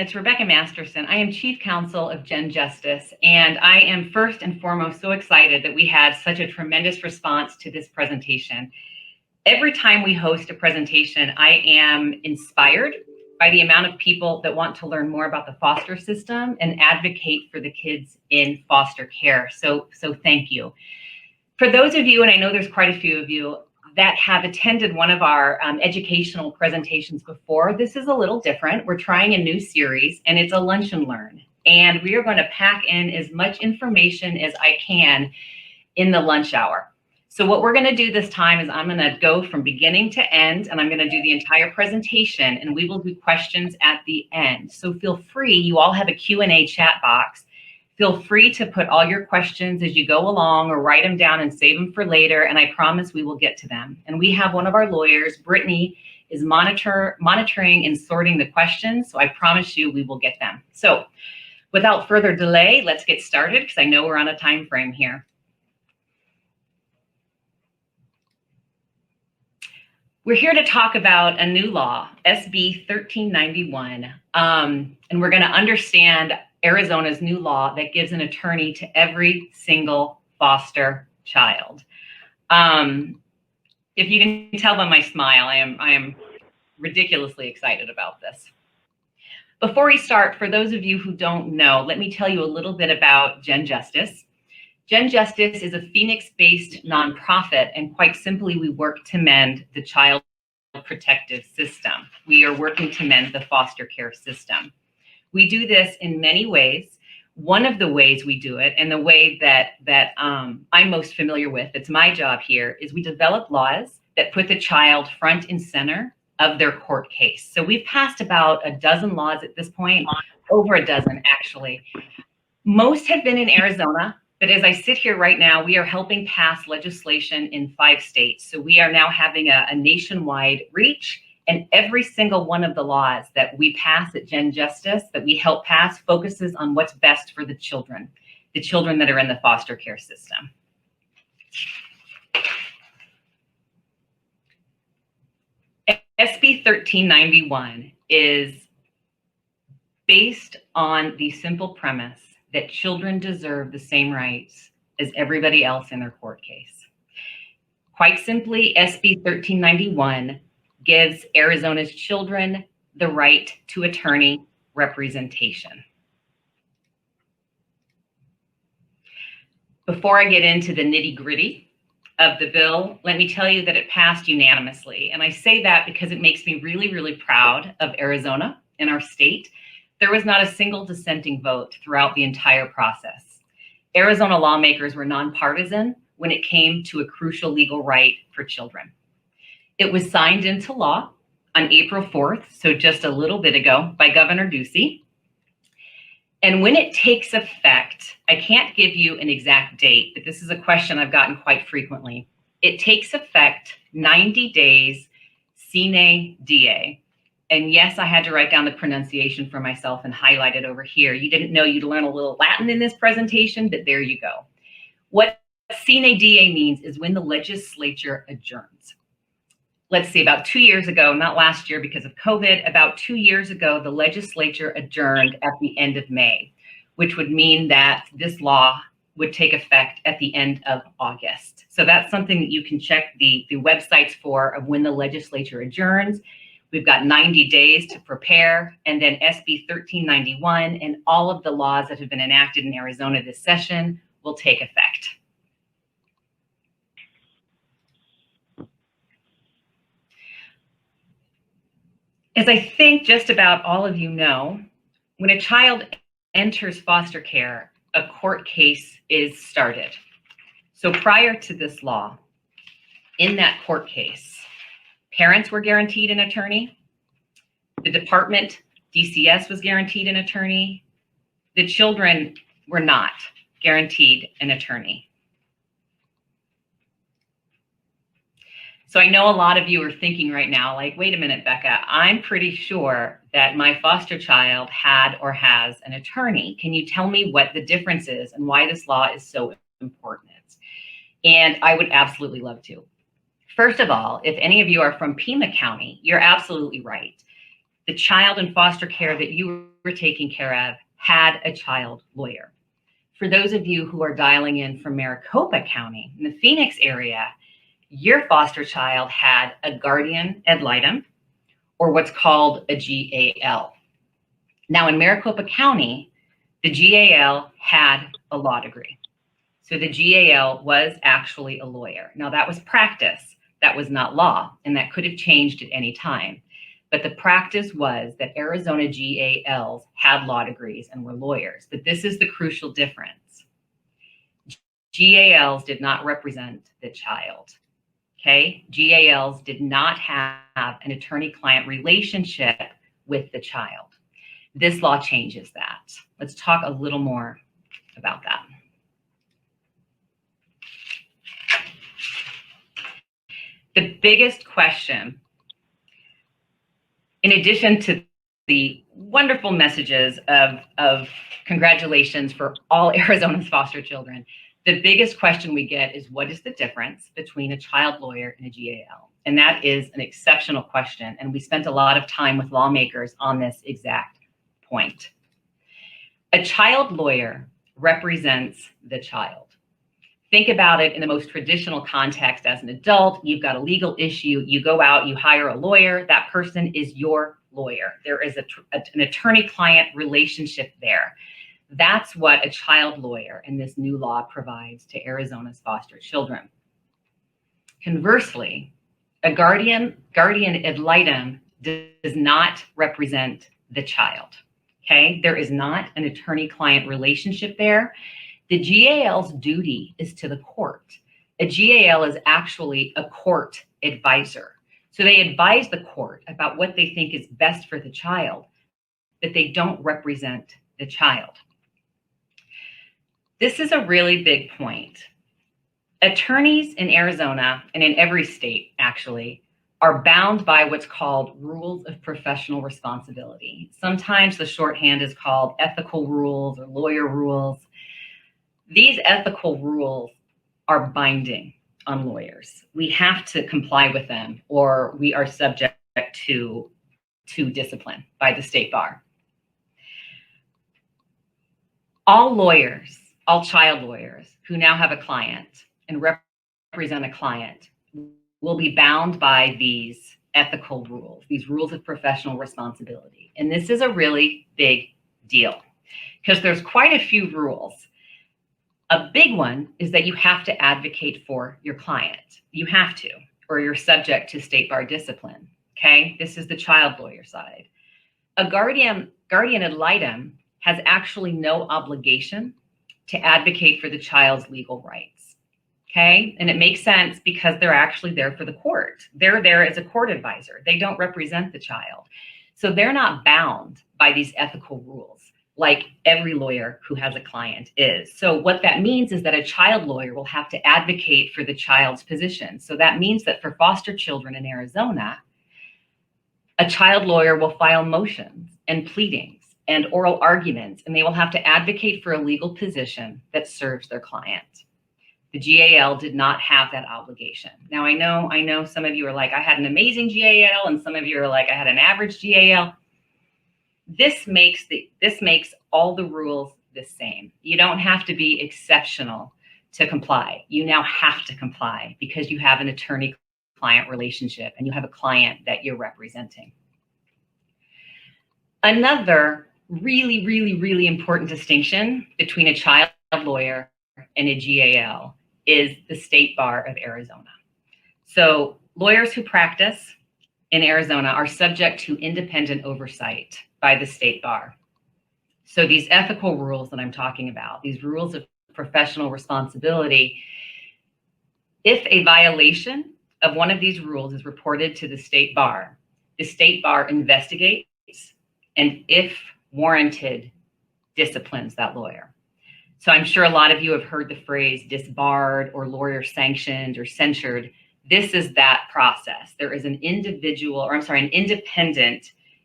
It's Rebecca Masterson. I am Chief Counsel of Gen Justice, and I am first and foremost so excited that we had such a tremendous response to this presentation. Every time we host a presentation, I am inspired by the amount of people that want to learn more about the foster system and advocate for the kids in foster care. So thank you. For those of you, and I know there's quite a few of you, that have attended one of our educational presentations before, this is a little different. We're trying a new series, and it's a lunch and learn. And we are going to pack in as much information as I can in the lunch hour. So what we're going to do this time is I'm going to go from beginning to end, and I'm going to do the entire presentation, and we will do questions at the end. So feel free, you all have a Q&A chat box. Feel free to put all your questions as you go along or write them down and save them for later, and I promise we will get to them. And we have one of our lawyers, Brittany, is monitoring and sorting the questions, so I promise you we will get them. So without further delay, let's get started because I know we're on a time frame here. We're here to talk about a new law, SB 1391, and we're going to understand Arizona's new law that gives an attorney to every single foster child. If you can tell by my smile, I am ridiculously excited about this. Before we start, for those of you who don't know, let me tell you a little bit about Gen Justice. Gen Justice is a Phoenix-based nonprofit, and quite simply, we work to mend the child protective system. We are working to mend the foster care system. We do this in many ways. One of the ways we do it, and the way that I'm most familiar with, it's my job here, is we develop laws that put the child front and center of their court case. So we've passed about a dozen laws at this point, over a dozen actually. Most have been in Arizona, but as I sit here right now, we are helping pass legislation in 5 states. So we are now having a nationwide reach. And every single one of the laws that we pass at Gen Justice, that we help pass, focuses on what's best for the children that are in the foster care system. SB 1391 is based on the simple premise that children deserve the same rights as everybody else in their court case. Quite simply, SB 1391 gives Arizona's children the right to attorney representation. Before I get into the nitty-gritty of the bill, let me tell you that it passed unanimously. And I say that because it makes me really, really proud of Arizona and our state. There was not a single dissenting vote throughout the entire process. Arizona lawmakers were nonpartisan when it came to a crucial legal right for children. It was signed into law on April 4th, so just a little bit ago, by Governor Ducey. And when it takes effect, I can't give you an exact date, but this is a question I've gotten quite frequently. It takes effect 90 days sine die. And yes, I had to write down the pronunciation for myself and highlight it over here. You didn't know you'd learn a little Latin in this presentation, but there you go. What sine die means is when the legislature adjourns. Let's see, about 2 years ago, not last year because of COVID, about 2 years ago, the legislature adjourned at the end of May, which would mean that this law would take effect at the end of August. So that's something that you can check the websites for of when the legislature adjourns. We've got 90 days to prepare, and then SB 1391 and all of the laws that have been enacted in Arizona this session will take effect. As I think just about all of you know, when a child enters foster care, a court case is started. So prior to this law, in that court case, parents were guaranteed an attorney. The department, DCS, was guaranteed an attorney. The children were not guaranteed an attorney. So I know a lot of you are thinking right now, like, wait a minute, Becca, I'm pretty sure that my foster child had or has an attorney. Can you tell me what the difference is and why this law is so important? And I would absolutely love to. First of all, if any of you are from Pima County, you're absolutely right. The child in foster care that you were taking care of had a child lawyer. For those of you who are dialing in from Maricopa County, in the Phoenix area, your foster child had a guardian ad litem, or what's called a GAL. Now in Maricopa County, the GAL had a law degree. So the GAL was actually a lawyer. Now that was practice, that was not law, and that could have changed at any time. But the practice was that Arizona GALs had law degrees and were lawyers. But this is the crucial difference. GALs did not represent the child. Okay? GALs did not have an attorney-client relationship with the child. This law changes that. Let's talk a little more about that. The biggest question, in addition to the wonderful messages of congratulations for all Arizona's foster children, the biggest question we get is, what is the difference between a child lawyer and a GAL? And that is an exceptional question. And we spent a lot of time with lawmakers on this exact point. A child lawyer represents the child. Think about it in the most traditional context. As an adult, you've got a legal issue, you go out, you hire a lawyer, that person is your lawyer. There is an attorney-client relationship there. That's what a child lawyer in this new law provides to Arizona's foster children. Conversely, a guardian ad litem does not represent the child. Okay, there is not an attorney-client relationship there. The GAL's duty is to the court. A GAL is actually a court advisor. So they advise the court about what they think is best for the child, but they don't represent the child. This is a really big point. Attorneys in Arizona, and in every state actually, are bound by what's called rules of professional responsibility. Sometimes the shorthand is called ethical rules or lawyer rules. These ethical rules are binding on lawyers. We have to comply with them, or we are subject to discipline by the state bar. All lawyers, all child lawyers who now have a client and represent a client will be bound by these ethical rules, these rules of professional responsibility. And this is a really big deal because there's quite a few rules. A big one is that you have to advocate for your client. You have to, or you're subject to state bar discipline. Okay, this is the child lawyer side. A guardian ad litem has actually no obligation to advocate for the child's legal rights. Okay, and it makes sense because they're actually there for the court. They're there as a court advisor. They don't represent the child. So they're not bound by these ethical rules like every lawyer who has a client is. So what that means is that a child lawyer will have to advocate for the child's position. So that means that for foster children in Arizona, a child lawyer will file motions and pleadings and oral arguments, and they will have to advocate for a legal position that serves their client. The GAL did not have that obligation. Now, I know some of you are like, I had an amazing GAL, and some of you are like, I had an average GAL. This makes all the rules the same. You don't have to be exceptional to comply. You now have to comply because you have an attorney-client relationship and you have a client that you're representing. Another really, really, really important distinction between a child lawyer and a GAL is the state bar of Arizona. So lawyers who practice in Arizona are subject to independent oversight by the state bar. So these ethical rules that I'm talking about, these rules of professional responsibility, if a violation of one of these rules is reported to the state bar investigates and, if warranted, disciplines that lawyer. So I'm sure a lot of you have heard the phrase disbarred or lawyer sanctioned or censured. This is that process. There is an independent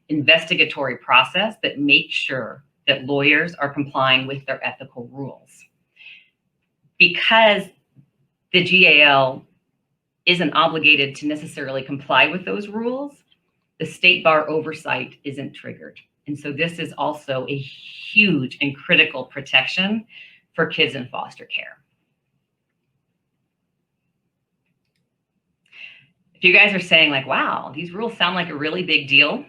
investigatory process that makes sure that lawyers are complying with their ethical rules. Because the GAL isn't obligated to necessarily comply with those rules, the state bar oversight isn't triggered. And so this is also a huge and critical protection for kids in foster care. If you guys are saying like, wow, these rules sound like a really big deal,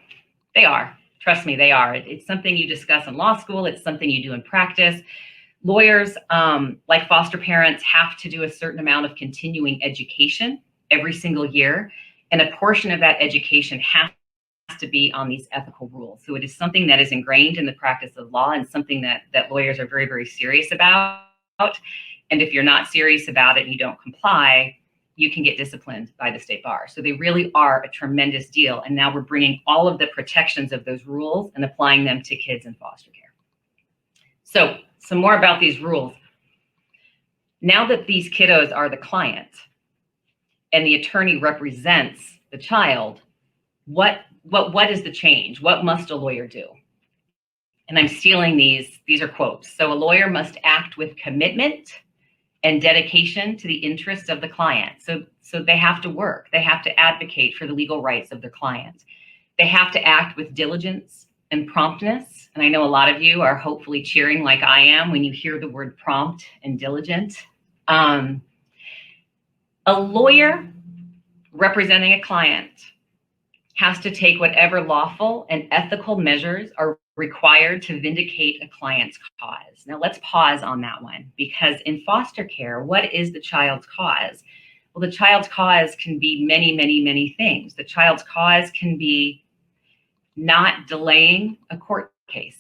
they are. Trust me, they are. It's something you discuss in law school. It's something you do in practice. Lawyers, like foster parents, have to do a certain amount of continuing education every single year. And a portion of that education has to be on these ethical rules. So it is something that is ingrained in the practice of law and something that lawyers are very, very serious about. And if you're not serious about it and you don't comply, you can get disciplined by the state bar. So they really are a tremendous deal. And now we're bringing all of the protections of those rules and applying them to kids in foster care. So some more about these rules. Now that these kiddos are the client and the attorney represents the child, what is the change? What must a lawyer do? And I'm stealing these are quotes. So a lawyer must act with commitment and dedication to the interests of the client. So they have to work. They have to advocate for the legal rights of their client. They have to act with diligence and promptness. And I know a lot of you are hopefully cheering like I am when you hear the word prompt and diligent. A lawyer representing a client has to take whatever lawful and ethical measures are required to vindicate a client's cause. Now let's pause on that one, because in foster care, what is the child's cause? Well, the child's cause can be many, many, many things. The child's cause can be not delaying a court case.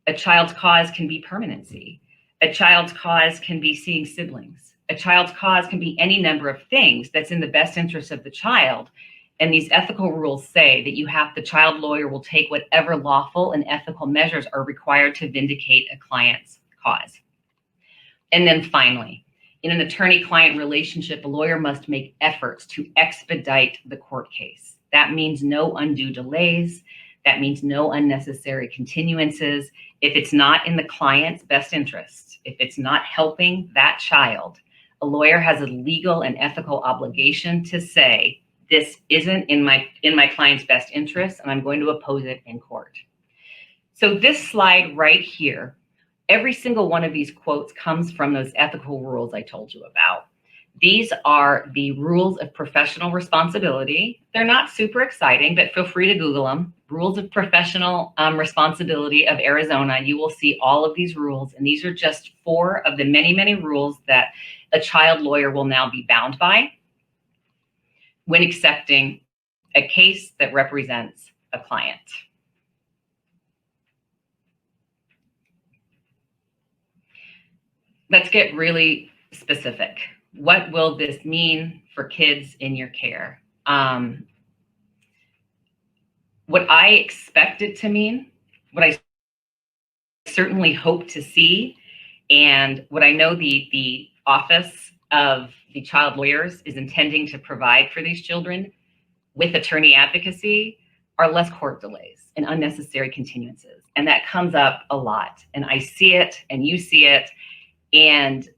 A child's cause can be permanency. A child's cause can be seeing siblings. A child's cause can be any number of things that's in the best interest of the child. And these ethical rules say that the child lawyer will take whatever lawful and ethical measures are required to vindicate a client's cause. And then finally, in an attorney-client relationship, a lawyer must make efforts to expedite the court case. That means no undue delays. That means no unnecessary continuances. If it's not in the client's best interest, if it's not helping that child, a lawyer has a legal and ethical obligation to say, this isn't in my client's best interest, and I'm going to oppose it in court. So this slide right here, every single one of these quotes comes from those ethical rules I told you about. These are the rules of professional responsibility. They're not super exciting, but feel free to Google them. Rules of professional responsibility of Arizona. You will see all of these rules, and these are just 4 of the many, many rules that a child lawyer will now be bound by when accepting a case that represents a client. Let's get really specific. What will this mean for kids in your care? What I expect it to mean, what I certainly hope to see, and what I know the Office of the Child Lawyers is intending to provide for these children with attorney advocacy are less court delays and unnecessary continuances. And that comes up a lot. And I see it and you see it. And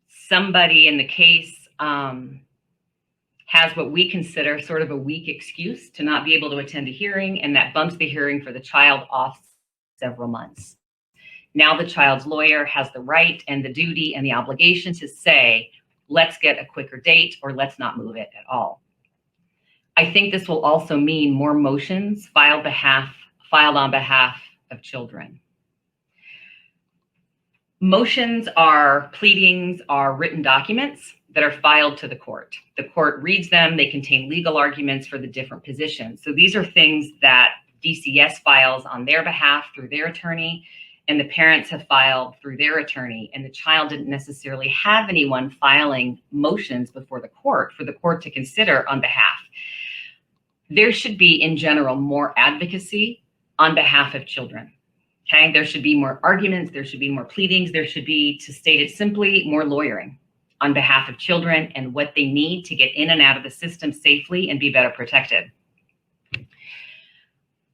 somebody in the case has what we consider sort of a weak excuse to not be able to attend a hearing, and that bumps the hearing for the child off several months. Now the child's lawyer has the right and the duty and the obligation to say, let's get a quicker date, or let's not move it at all. I think this will also mean more motions filed on behalf of children. Motions pleadings are written documents that are filed to the court. The court reads them. They contain legal arguments for the different positions. So these are things that DCS files on their behalf through their attorney, and the parents have filed through their attorney, and the child didn't necessarily have anyone filing motions before the court for the court to consider on behalf. There should be, in general, more advocacy on behalf of children. Okay, there should be more arguments, there should be more pleadings, there should be, to state it simply, more lawyering on behalf of children and what they need to get in and out of the system safely and be better protected.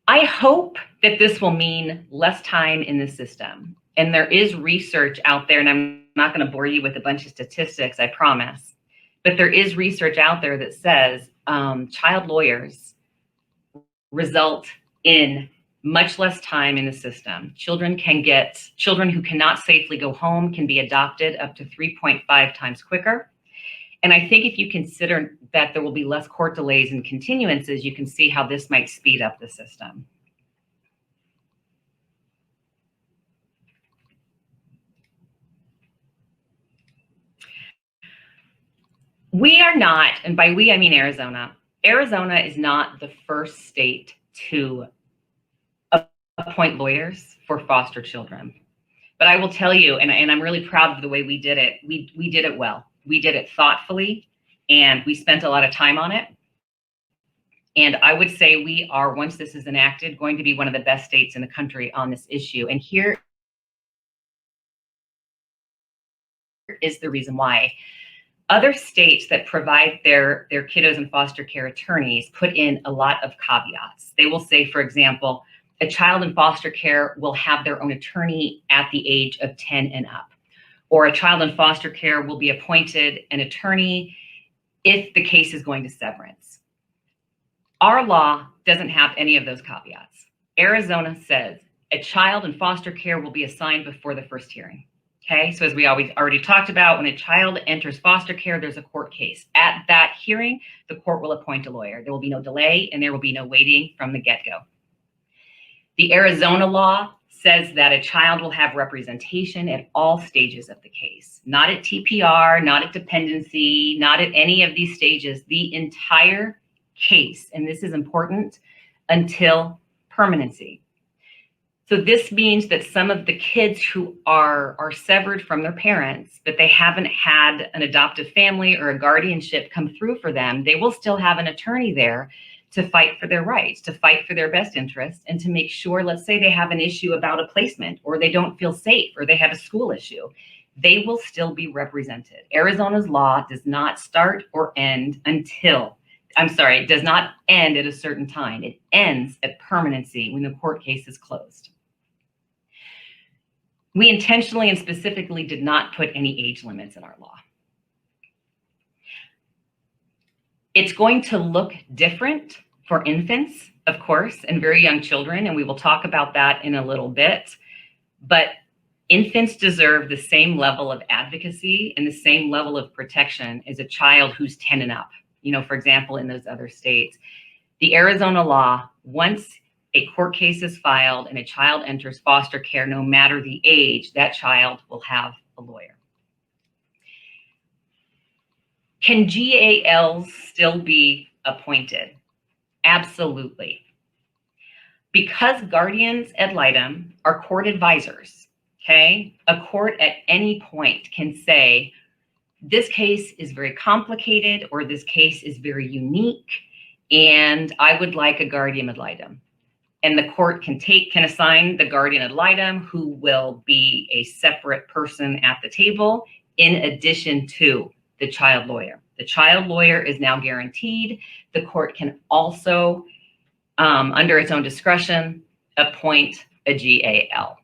I hope that this will mean less time in the system. And there is research out there, and I'm not going to bore you with a bunch of statistics, I promise. But there is research out there that says child lawyers result in much less time in the system. Children who cannot safely go home can be adopted up to 3.5 times quicker. And I think if you consider that there will be less court delays and continuances, you can see how this might speed up the system. We are not, and by we I mean Arizona. Arizona is not the first state to appoint lawyers for foster children. But I will tell you, and I'm really proud of the way we did it. We did it well. We did it thoughtfully, and we spent a lot of time on it. And I would say we are, once this is enacted, going to be one of the best states in the country on this issue. And here is the reason why. Other states that provide their kiddos in foster care attorneys put in a lot of caveats. They will say, for example, a child in foster care will have their own attorney at the age of 10 and up. Or a child in foster care will be appointed an attorney if the case is going to severance. Our law doesn't have any of those caveats. Arizona says a child in foster care will be assigned before the first hearing. Okay, so as we already talked about, when a child enters foster care, there's a court case. At that hearing, the court will appoint a lawyer. There will be no delay and there will be no waiting from the get-go. The Arizona law says that a child will have representation at all stages of the case, not at TPR, not at dependency, not at any of these stages, the entire case, and this is important, until permanency. So this means that some of the kids who are severed from their parents, but they haven't had an adoptive family or a guardianship come through for them, they will still have an attorney there to fight for their rights, to fight for their best interests, and to make sure, let's say they have an issue about a placement, or they don't feel safe, or they have a school issue, they will still be represented. Arizona's law does not start or end it does not end at a certain time. It ends at permanency when the court case is closed. We intentionally and specifically did not put any age limits in our law. It's going to look different for infants, of course, and very young children, and we will talk about that in a little bit. But infants deserve the same level of advocacy and the same level of protection as a child who's 10 and up. You know, for example, in those other states, the Arizona law, once a court case is filed and a child enters foster care, no matter the age, that child will have a lawyer. Can GALs still be appointed? Absolutely. Because guardians ad litem are court advisors, okay? A court at any point can say, this case is very complicated, or this case is very unique, and I would like a guardian ad litem. And the court can assign the guardian ad litem, who will be a separate person at the table, in addition to the child lawyer. The child lawyer is now guaranteed. The court can also, under its own discretion, appoint a GAL.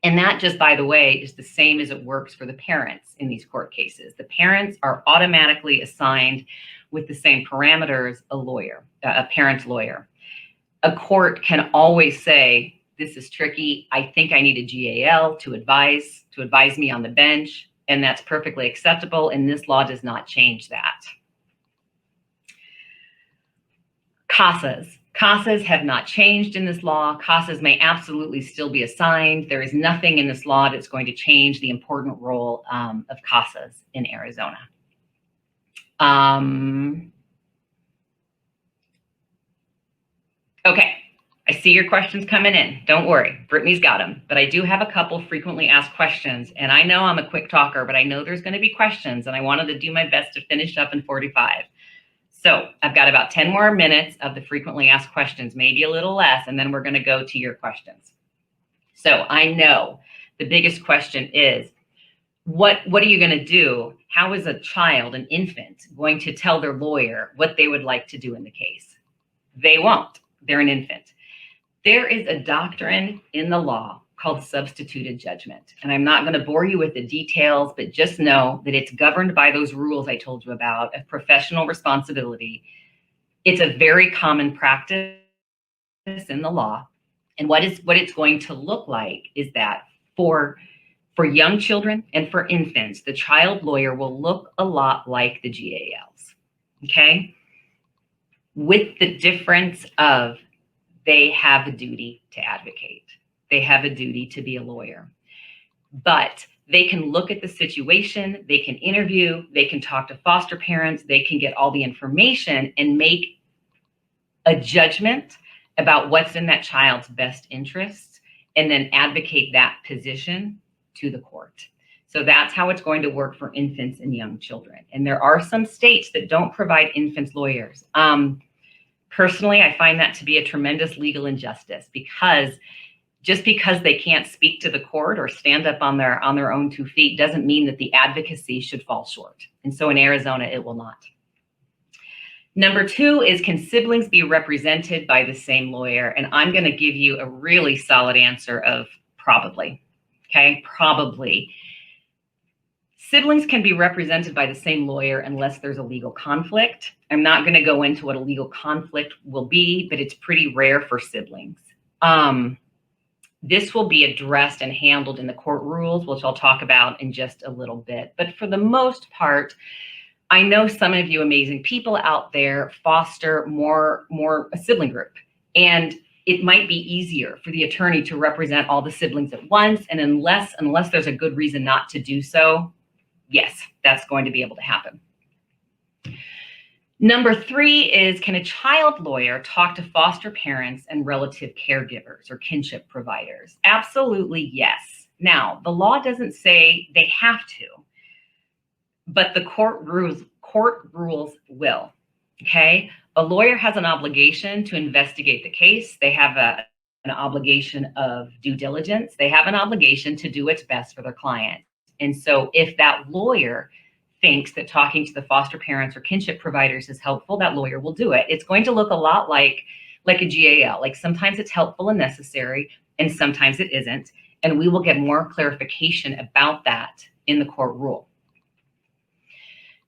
And that, just by the way, is the same as it works for the parents in these court cases. The parents are automatically assigned with the same parameters a parent's lawyer. A court can always say, this is tricky. I think I need a GAL to advise me on the bench, and that's perfectly acceptable, and this law does not change that. CASAs. CASAs have not changed in this law. CASAs may absolutely still be assigned. There is nothing in this law that's going to change the important role of CASAs in Arizona. Okay, I see your questions coming in. Don't worry, Brittany's got them. But I do have a couple frequently asked questions. And I know I'm a quick talker, but I know there's going to be questions. And I wanted to do my best to finish up in 45. So I've got about 10 more minutes of the frequently asked questions, maybe a little less, and then we're going to go to your questions. So I know the biggest question is, what are you going to do? How is a child, an infant, going to tell their lawyer what they would like to do in the case? They won't. They're an infant. There is a doctrine in the law called substituted judgment. And I'm not going to bore you with the details, but just know that it's governed by those rules I told you about of professional responsibility. It's a very common practice in the law. And what it's going to look like is that for young children and for infants, the child lawyer will look a lot like the GALs, okay? With the difference of they have a duty to advocate. They have a duty to be a lawyer. But they can look at the situation, they can interview, they can talk to foster parents, they can get all the information and make a judgment about what's in that child's best interests, and then advocate that position to the court. So that's how it's going to work for infants and young children. And there are some states that don't provide infants lawyers. Personally, I find that to be a tremendous legal injustice, because just because they can't speak to the court or stand up on their own 2 feet doesn't mean that the advocacy should fall short. And so in Arizona, it will not. Number 2 is, can siblings be represented by the same lawyer? And I'm going to give you a really solid answer of probably. Okay, probably. Siblings can be represented by the same lawyer unless there's a legal conflict. I'm not going to go into what a legal conflict will be, but it's pretty rare for siblings. This will be addressed and handled in the court rules, which I'll talk about in just a little bit. But for the most part, I know some of you amazing people out there foster more a sibling group, and it might be easier for the attorney to represent all the siblings at once. And unless there's a good reason not to do so, yes, that's going to be able to happen. Number 3 is, can a child lawyer talk to foster parents and relative caregivers or kinship providers? Absolutely, yes. Now, the law doesn't say they have to, but the court rules will, okay? A lawyer has an obligation to investigate the case. They have an obligation of due diligence. They have an obligation to do what's best for their client. And so if that lawyer thinks that talking to the foster parents or kinship providers is helpful, that lawyer will do it. It's going to look a lot like a GAL. Like, sometimes it's helpful and necessary, and sometimes it isn't. And we will get more clarification about that in the court rule.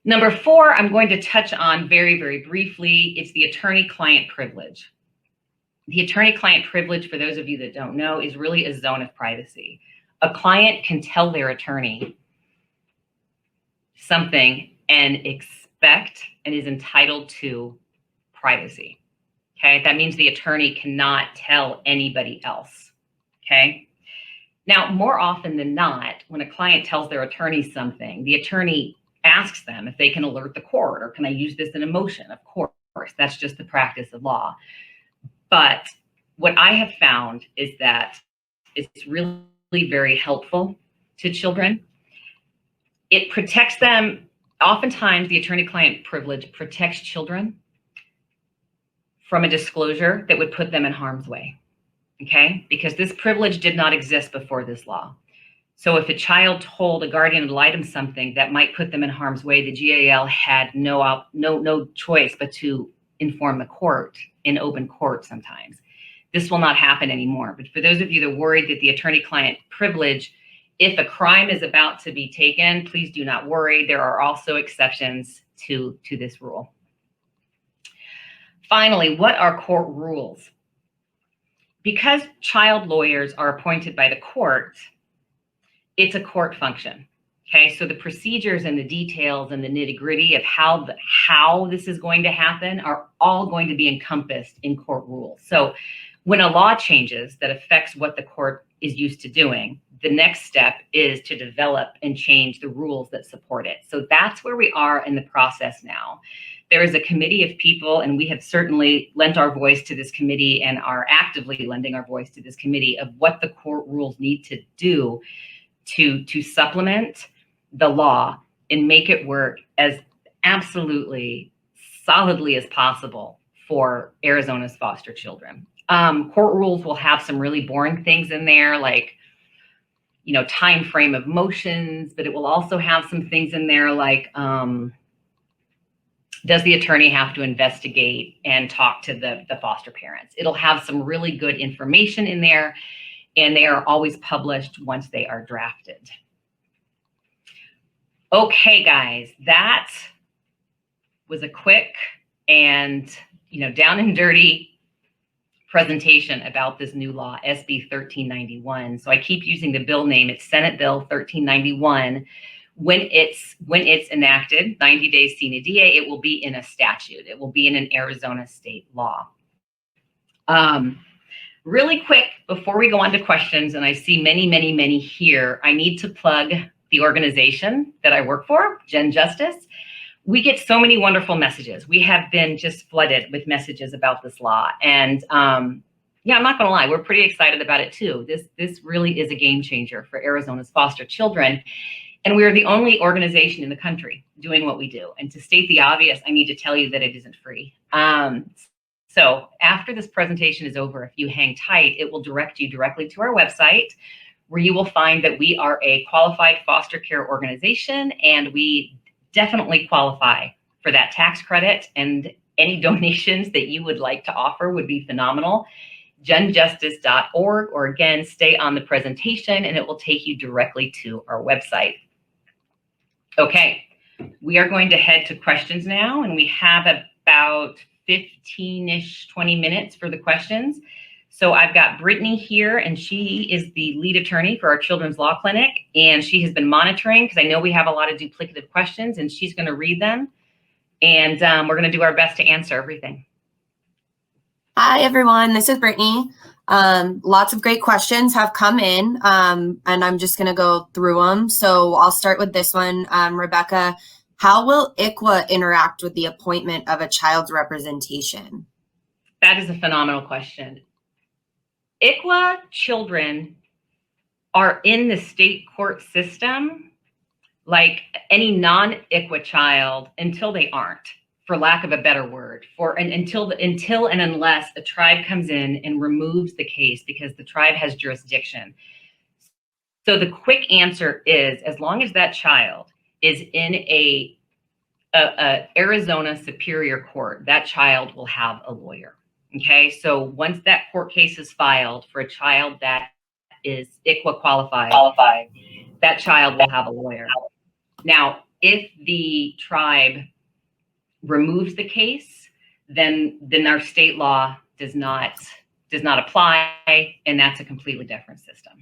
Number 4, I'm going to touch on very, very briefly. It's the attorney-client privilege. The attorney-client privilege, for those of you that don't know, is really a zone of privacy. A client can tell their attorney something and expect and is entitled to privacy. Okay, that means the attorney cannot tell anybody else. Okay, now more often than not, when a client tells their attorney something, the attorney asks them if they can alert the court, or can I use this in a motion? Of course, that's just the practice of law. But what I have found is that it's really very helpful to children. It protects them. Oftentimes, the attorney-client privilege protects children from a disclosure that would put them in harm's way, okay? Because this privilege did not exist before this law. So if a child told a guardian ad litem something that might put them in harm's way, the GAL had no choice but to inform the court in open court sometimes. This will not happen anymore. But for those of you that are worried that the attorney-client privilege, if a crime is about to be taken, please do not worry. There are also exceptions to this rule. Finally, what are court rules? Because child lawyers are appointed by the court, it's a court function. Okay, so the procedures and the details and the nitty-gritty of how this is going to happen are all going to be encompassed in court rules. So when a law changes that affects what the court is used to doing, the next step is to develop and change the rules that support it. So that's where we are in the process now. There is a committee of people, and we have certainly lent our voice to this committee and are actively lending our voice to this committee of what the court rules need to do to supplement the law and make it work as absolutely solidly as possible for Arizona's foster children. Court rules will have some really boring things in there, like, time frame of motions, but it will also have some things in there like, does the attorney have to investigate and talk to the foster parents? It'll have some really good information in there, and they are always published once they are drafted. Okay, guys, that was a quick and, down and dirty presentation about this new law, SB 1391. So I keep using the bill name. It's Senate Bill 1391. When it's enacted, 90 days sine die, it will be in a statute. It will be in an Arizona state law. Really quick, before we go on to questions, and I see many here, I need to plug the organization that I work for, Gen Justice. We get so many wonderful messages. We have been just flooded with messages about this law. And yeah, I'm not gonna lie, we're pretty excited about it too. This really is a game changer for Arizona's foster children. And we are the only organization in the country doing what we do. And to state the obvious, I need to tell you that it isn't free. So after this presentation is over, if you hang tight, it will direct you directly to our website, where you will find that we are a qualified foster care organization, and we definitely qualify for that tax credit, and any donations that you would like to offer would be phenomenal. genjustice.org, or again, stay on the presentation and it will take you directly to our website. Okay, we are going to head to questions now, and we have about 15-ish, 20 minutes for the questions. So I've got Brittany here, and she is the lead attorney for our Children's Law Clinic, and she has been monitoring because I know we have a lot of duplicative questions, and she's going to read them, and we're going to do our best to answer everything. Hi, everyone. This is Brittany. Lots of great questions have come in, and I'm just going to go through them. So I'll start with this one. Rebecca, how will ICWA interact with the appointment of a child's representation? That is a phenomenal question. ICWA children are in the state court system like any non-ICWA child until they aren't, for lack of a better word, until and unless a tribe comes in and removes the case because the tribe has jurisdiction. So the quick answer is, as long as that child is in a Arizona Superior Court, that child will have a lawyer. Okay, so once that court case is filed for a child that is ICWA qualified, that child will have a lawyer. Now, if the tribe removes the case, then our state law does not apply, and that's a completely different system.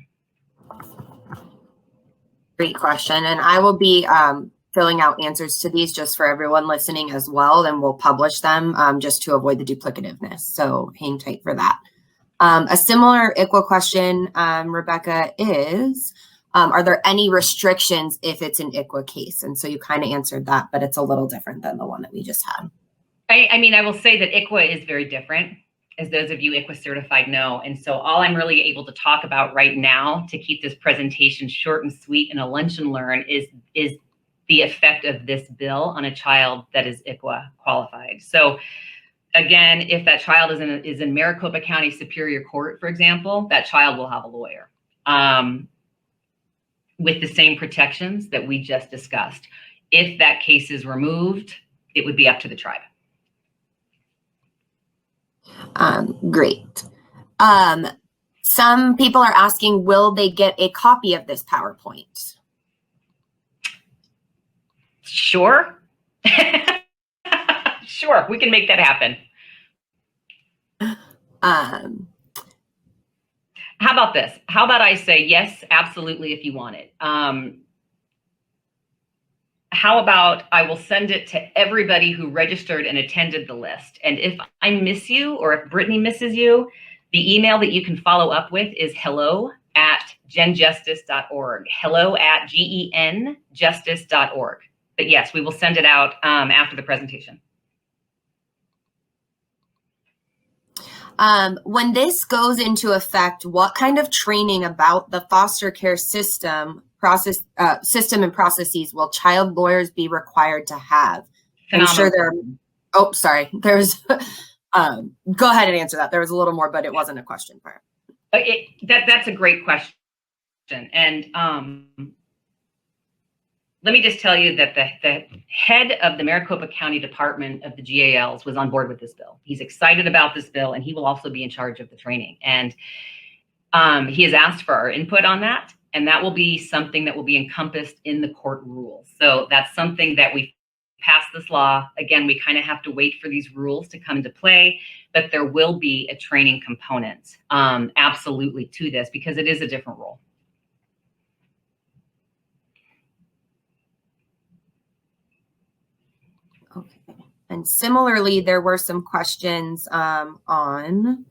Great question, and I will be filling out answers to these just for everyone listening as well, and we'll publish them just to avoid the duplicativeness. So hang tight for that. A similar ICWA question, Rebecca, is, are there any restrictions if it's an ICWA case? And so you kind of answered that, but it's a little different than the one that we just had. I mean, I will say that ICWA is very different, as those of you ICWA certified know. And so all I'm really able to talk about right now to keep this presentation short and sweet and a lunch and learn is the effect of this bill on a child that is ICWA qualified. So again, if that child is in Maricopa County Superior Court, for example, that child will have a lawyer with the same protections that we just discussed. If that case is removed, it would be up to the tribe. Great. Some people are asking, will they get a copy of this PowerPoint? Sure. Sure, we can make that happen. How about this? How about I say yes, absolutely, if you want it. How about I will send it to everybody who registered and attended the list. And if I miss you, or if Brittany misses you, the email that you can follow up with is hello@genjustice.org. hello@genjustice.org. But yes, we will send it out after the presentation. When this goes into effect, what kind of training about the foster care system and processes will child lawyers be required to have? Phenomenal. I'm sure there are, oh, sorry. There's, go ahead and answer that. There was a little more, but it wasn't a question part. That's a great question. And let me just tell you that the head of the Maricopa County Department of the GALs was on board with this bill. He's excited about this bill, and he will also be in charge of the training. And he has asked for our input on that, and that will be something that will be encompassed in the court rules. So that's something that we passed this law. Again, we kind of have to wait for these rules to come into play. but there will be a training component, absolutely, to this, because it is a different role. Okay. And similarly, there were some questions on,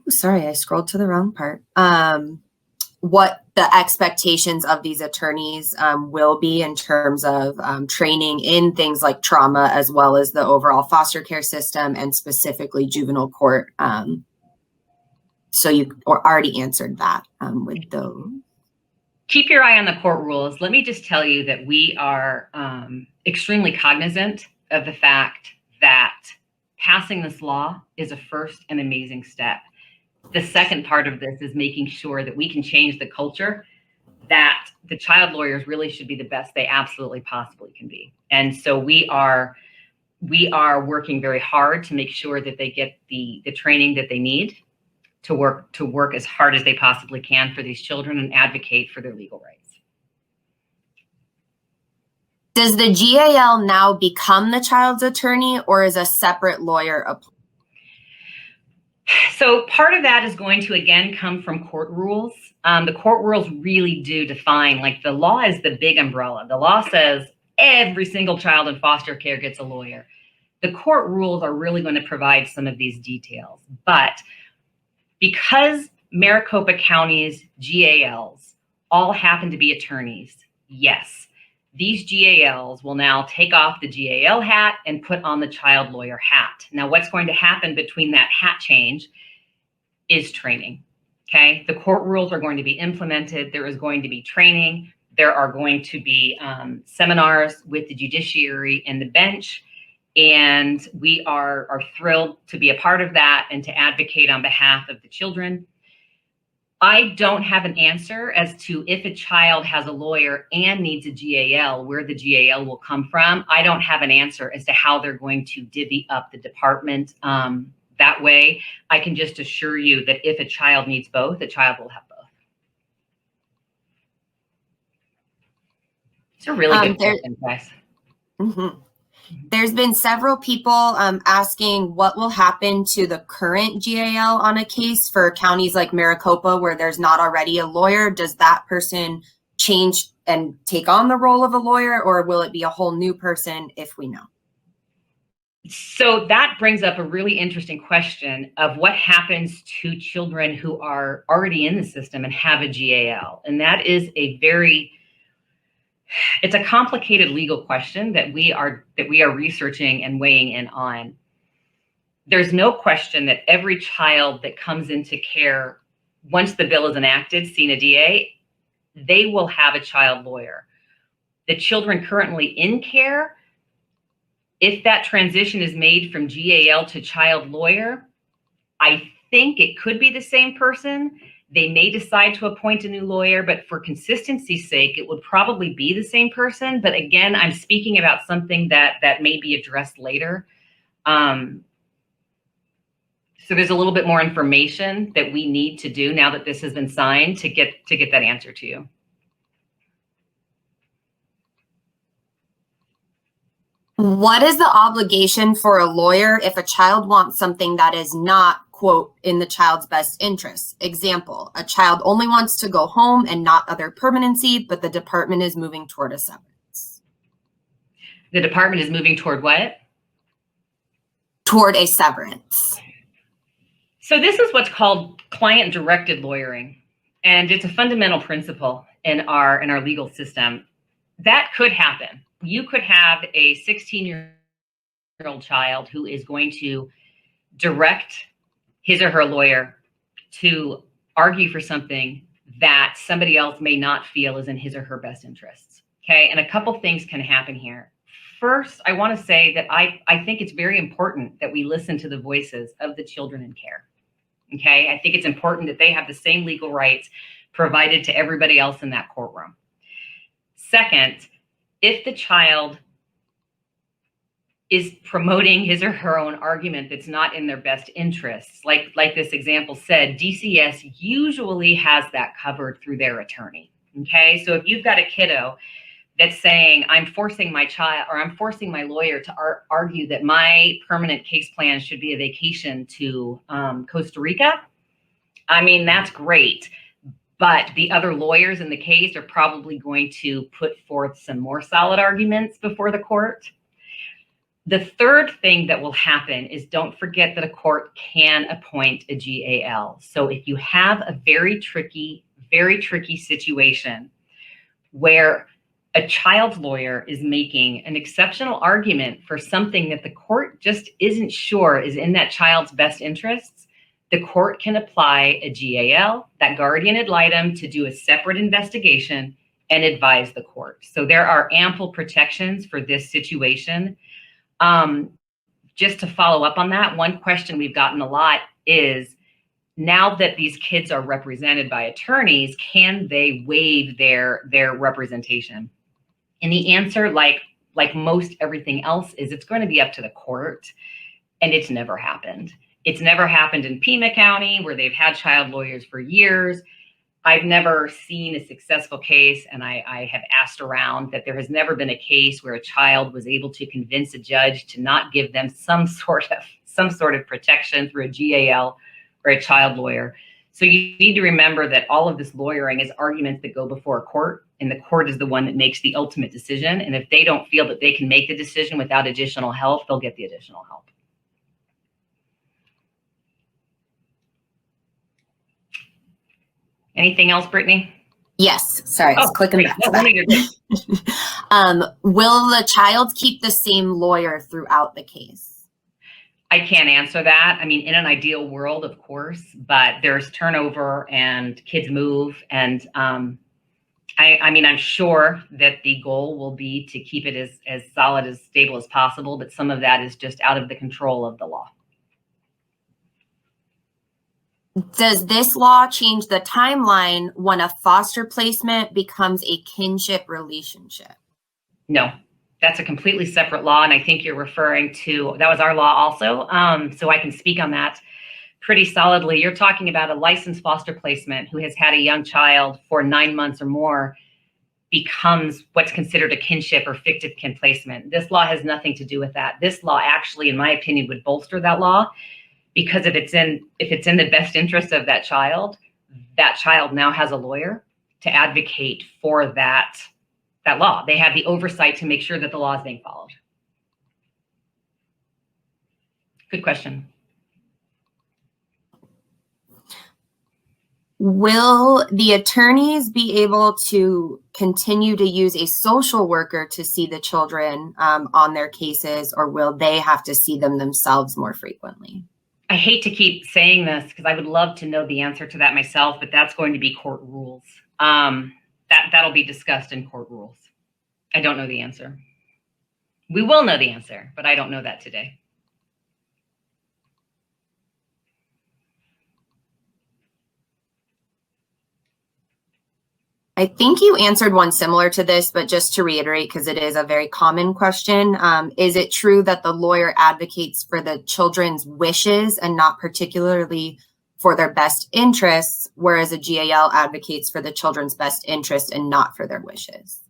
sorry, I scrolled to the wrong part. What the expectations of these attorneys will be in terms of training in things like trauma, as well as the overall foster care system and specifically juvenile court. So you already answered that with those. Keep your eye on the court rules. Let me just tell you that we are extremely cognizant of the fact that passing this law is a first and amazing step. The second part of this is making sure that we can change the culture, that the child lawyers really should be the best they absolutely possibly can be. And so we are working very hard to make sure that they get the training that they need to work as hard as they possibly can for these children and advocate for their legal rights. Does the GAL now become the child's attorney, or is a separate lawyer appointed? So part of that is going to, again, come from court rules. The court rules really do define, like, the law is the big umbrella. The law says every single child in foster care gets a lawyer. The court rules are really going to provide some of these details. But because Maricopa County's GALs all happen to be attorneys, yes, these GALs will now take off the GAL hat and put on the child lawyer hat. Now, what's going to happen between that hat change is training, okay? The court rules are going to be implemented. There is going to be training. There are going to be seminars with the judiciary and the bench. And we are thrilled to be a part of that and to advocate on behalf of the children. I don't have an answer as to if a child has a lawyer and needs a GAL, where the GAL will come from. I don't have an answer as to how they're going to divvy up the department that way. I can just assure you that if a child needs both, a child will have both. It's a really good question, guys. Mm-hmm. There's been several people asking what will happen to the current GAL on a case for counties like Maricopa where there's not already a lawyer. Does that person change and take on the role of a lawyer, or will it be a whole new person if we know? So that brings up a really interesting question of what happens to children who are already in the system and have a GAL. And that is it's a complicated legal question that we are researching and weighing in on. There's no question that every child that comes into care, once the bill is enacted, seeing a DA, they will have a child lawyer. The children currently in care, if that transition is made from GAL to child lawyer, I think it could be the same person. They may decide to appoint a new lawyer, but for consistency's sake, it would probably be the same person. But again, I'm speaking about something that may be addressed later. So there's a little bit more information that we need to do now that this has been signed to get that answer to you. What is the obligation for a lawyer if a child wants something that is not, quote, in the child's best interest? Example, a child only wants to go home and not other permanency, but the department is moving toward a severance. The department is moving toward what? Toward a severance. So this is what's called client-directed lawyering, and it's a fundamental principle in our legal system. That could happen. You could have a 16-year-old child who is going to direct his or her lawyer to argue for something that somebody else may not feel is in his or her best interests. Okay, and a couple things can happen here. First, I want to say that I think it's very important that we listen to the voices of the children in care. Okay, I think it's important that they have the same legal rights provided to everybody else in that courtroom. Second, if the child is promoting his or her own argument that's not in their best interests, like this example said, DCS usually has that covered through their attorney. Okay, so if you've got a kiddo that's saying I'm forcing my child or I'm forcing my lawyer to argue that my permanent case plan should be a vacation to Costa Rica, I mean, that's great. But the other lawyers in the case are probably going to put forth some more solid arguments before the court. The third thing that will happen is don't forget that a court can appoint a GAL. So if you have a very tricky situation where a child lawyer is making an exceptional argument for something that the court just isn't sure is in that child's best interests, the court can apply a GAL, that guardian ad litem, to do a separate investigation and advise the court. So there are ample protections for this situation. Just to follow up on that, one question we've gotten a lot is, now that these kids are represented by attorneys, can they waive their representation? And the answer, like most everything else, is it's going to be up to the court, and it's never happened. It's never happened in Pima County, where they've had child lawyers for years. I've never seen a successful case, and I have asked around, that there has never been a case where a child was able to convince a judge to not give them some sort of protection through a GAL or a child lawyer. So you need to remember that all of this lawyering is arguments that go before a court, and the court is the one that makes the ultimate decision. And if they don't feel that they can make the decision without additional help, they'll get the additional help. Anything else, Brittany? Yes. Sorry, I was clicking back to that. Will the child keep the same lawyer throughout the case? I can't answer that. I mean, in an ideal world, of course, but there's turnover and kids move. And I mean, I'm sure that the goal will be to keep it as solid, as stable as possible, but some of that is just out of the control of the law. Does this law change the timeline when a foster placement becomes a kinship relationship? No, that's a completely separate law. And I think you're referring to, that was our law also. So I can speak on that pretty solidly. You're talking about a licensed foster placement who has had a young child for 9 months or more becomes what's considered a kinship or fictive kin placement. This law has nothing to do with that. This law actually, in my opinion, would bolster that law, because if it's in the best interest of that child now has a lawyer to advocate for that law. They have the oversight to make sure that the law is being followed. Good question. Will the attorneys be able to continue to use a social worker to see the children on their cases, or will they have to see them themselves more frequently? I hate to keep saying this because I would love to know the answer to that myself, but that's going to be court rules. That'll be discussed in court rules. I don't know the answer. We will know the answer, but I don't know that today. I think you answered one similar to this, but just to reiterate, because it is a very common question, is it true that the lawyer advocates for the children's wishes and not particularly for their best interests, whereas a GAL advocates for the children's best interest and not for their wishes?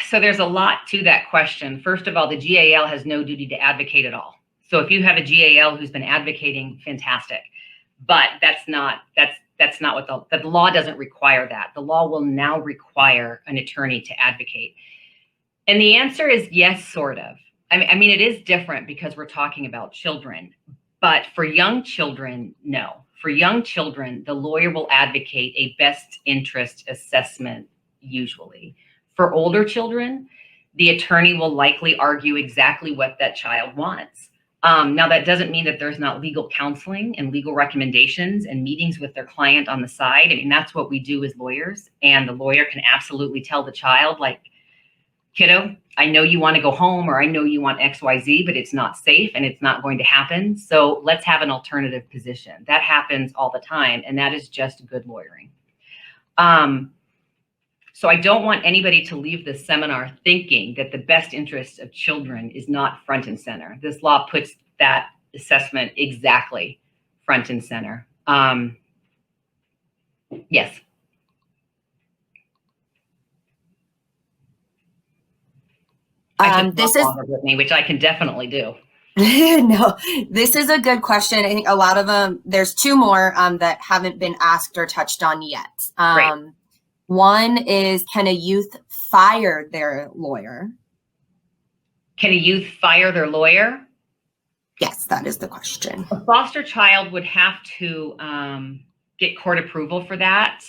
So there's a lot to that question. First of all, the GAL has no duty to advocate at all. So if you have a GAL who's been advocating, fantastic. But that's not what the law doesn't require that. The law will now require an attorney to advocate. And the answer is yes, sort of. I mean, it is different because we're talking about children. But for young children, no. For young children, the lawyer will advocate a best interest assessment usually. For older children, the attorney will likely argue exactly what that child wants. Now, that doesn't mean that there's not legal counseling and legal recommendations and meetings with their client on the side. I mean, that's what we do as lawyers. And the lawyer can absolutely tell the child, like, kiddo, I know you want to go home, or I know you want XYZ, but it's not safe and it's not going to happen. So let's have an alternative position. That happens all the time. And that is just good lawyering. So I don't want anybody to leave this seminar thinking that the best interest of children is not front and center. This law puts that assessment exactly front and center. Yes. This is with me, which I can definitely do. no, this is a good question. I think a lot of them, there's two more that haven't been asked or touched on yet. One is, can a youth fire their lawyer? Can a youth fire their lawyer? Yes, that is the question. A foster child would have to get court approval for that.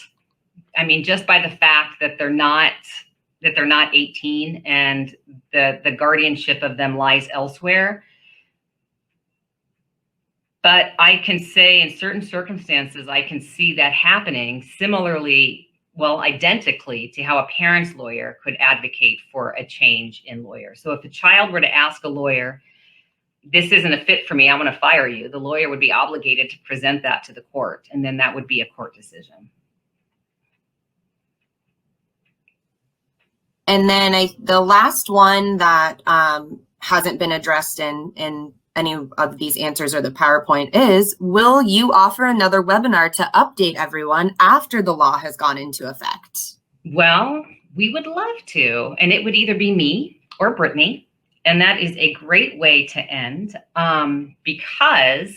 I mean, just by the fact that they're not 18 and the guardianship of them lies elsewhere. But I can say in certain circumstances, I can see that happening similarly, well, identically to how a parent's lawyer could advocate for a change in lawyer. So if a child were to ask a lawyer, this isn't a fit for me, I want to fire you, the lawyer would be obligated to present that to the court, and then that would be a court decision. And then the last one that hasn't been addressed in any of these answers or the PowerPoint is, will you offer another webinar to update everyone after the law has gone into effect? Well, we would love to, and it would either be me or Brittany, and that is a great way to end because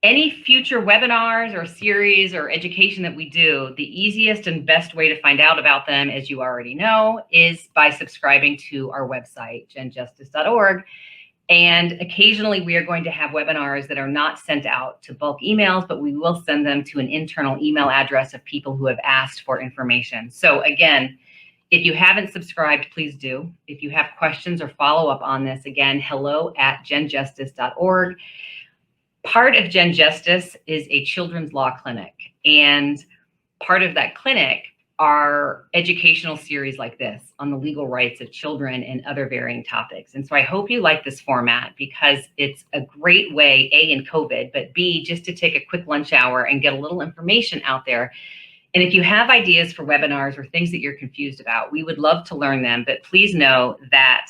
any future webinars or series or education that we do, the easiest and best way to find out about them, as you already know, is by subscribing to our website, genjustice.org. And occasionally we are going to have webinars that are not sent out to bulk emails, but we will send them to an internal email address of people who have asked for information. So again, if you haven't subscribed, please do. If you have questions or follow up on this, again, hello@genjustice.org. Part of Gen Justice is a children's law clinic, and part of that clinic are educational series like this on the legal rights of children and other varying topics. And so I hope you like this format because it's a great way, A, in COVID, but B, just to take a quick lunch hour and get a little information out there. And if you have ideas for webinars or things that you're confused about, we would love to learn them. But please know that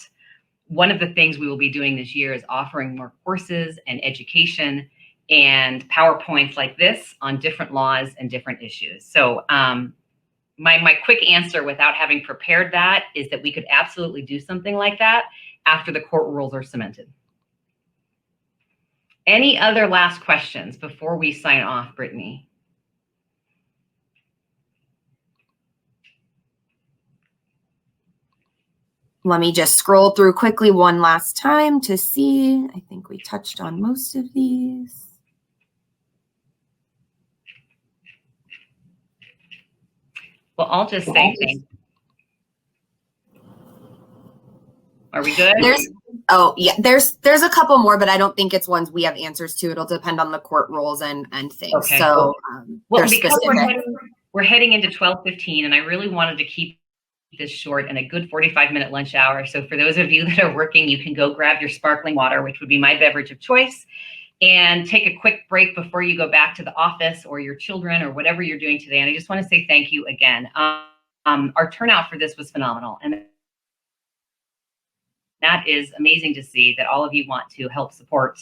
one of the things we will be doing this year is offering more courses and education and PowerPoints like this on different laws and different issues. So my quick answer without having prepared that is that we could absolutely do something like that after the court rules are cemented. Any other last questions before we sign off, Brittany? Let me just scroll through quickly one last time to see. I think we touched on most of these. Well, I'll just say thank you. Are we good? There's a couple more, but I don't think it's ones we have answers to. It'll depend on the court rules and things. Okay, so cool. Well, because we're heading into 12:15, and I really wanted to keep this short and a good 45-minute lunch hour. So for those of you that are working, you can go grab your sparkling water, which would be my beverage of choice, and take a quick break before you go back to the office or your children or whatever you're doing today. And I just want to say thank you again. Our turnout for this was phenomenal. And that is amazing to see that all of you want to help support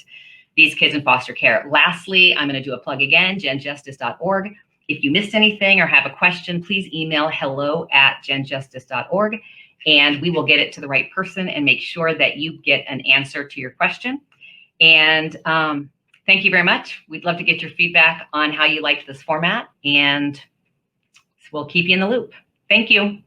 these kids in foster care. Lastly, I'm going to do a plug again, genjustice.org. If you missed anything or have a question, please email hello@genjustice.org, and we will get it to the right person and make sure that you get an answer to your question. And thank you very much. We'd love to get your feedback on how you liked this format, and we'll keep you in the loop. Thank you.